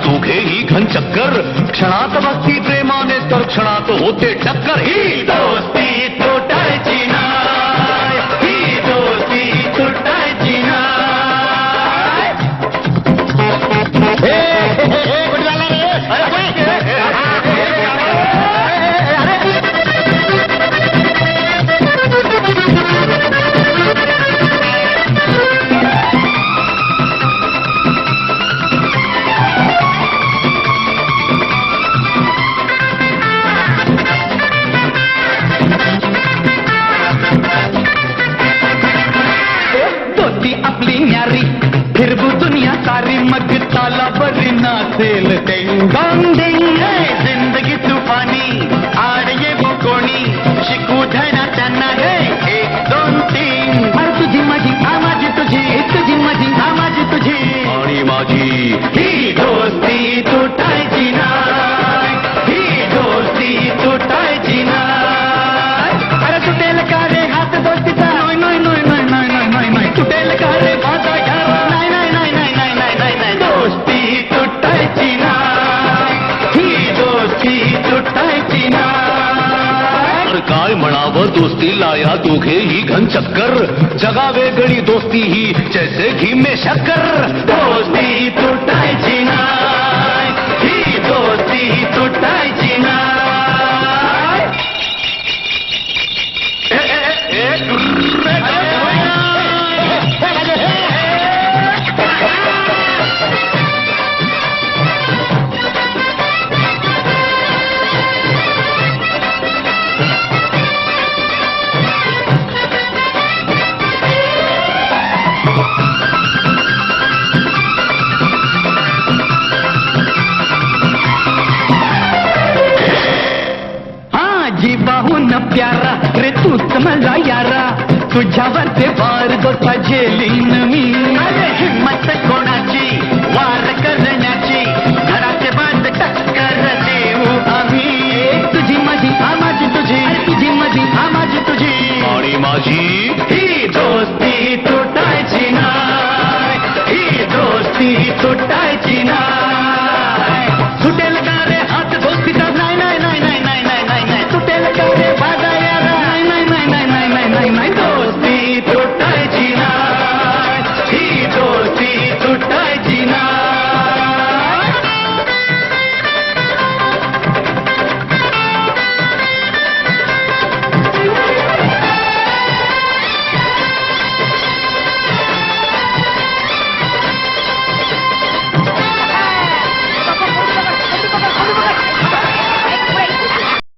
दोघेही घनचक्कर. क्षणात भक्ती प्रेमाने तर क्षणात होते टक्कर. ही दोस्ती तुटायची नाय, ही दोस्ती तुटायची नाय. आपली न्यारी फिरबू दुनिया सारी मग ताला बरी नाचेल टेंग डिंग. जिंदगी तूफानी आड ये कोणी शिकू धडा त्यांना रे 1 2 3. तुझी माझी माझी तुझी तुझी माझी माझी तुझी आणि माझी. ही दोस्ती तुटायची नाय, ही दोस्ती तुटायची नाय. अरे तुटेल का रे हात दोस्तीचा. नाही नाही नाही नाही नाही नाही नाही तुटेल का रे माझा घरा. नाही नाही नाही नाही नाही नाही नाही नाही दोस्ती तुटायची नाय, ही दोस्ती तुटायची नाय. काय म्हणावं दोस्तीला या दोघेही घनचक्कर. जगा वेगळी दोस्ती ही जैसे घी में शक्कर. दोस्ती तुटायची नाय, ही दोस्ती तुटायची नाय. जीवाहून प्यारा रे तूच मला यारा. तुझ्यावर ते वार गोठा झेलीन मी. अरे हिम्मत कोणाची वार करण्याची. घराचे बांध टक्कर देऊ आम्ही. तुझी माझी माझी तुझी तुझी माझी माझी तुझी आणि माझी.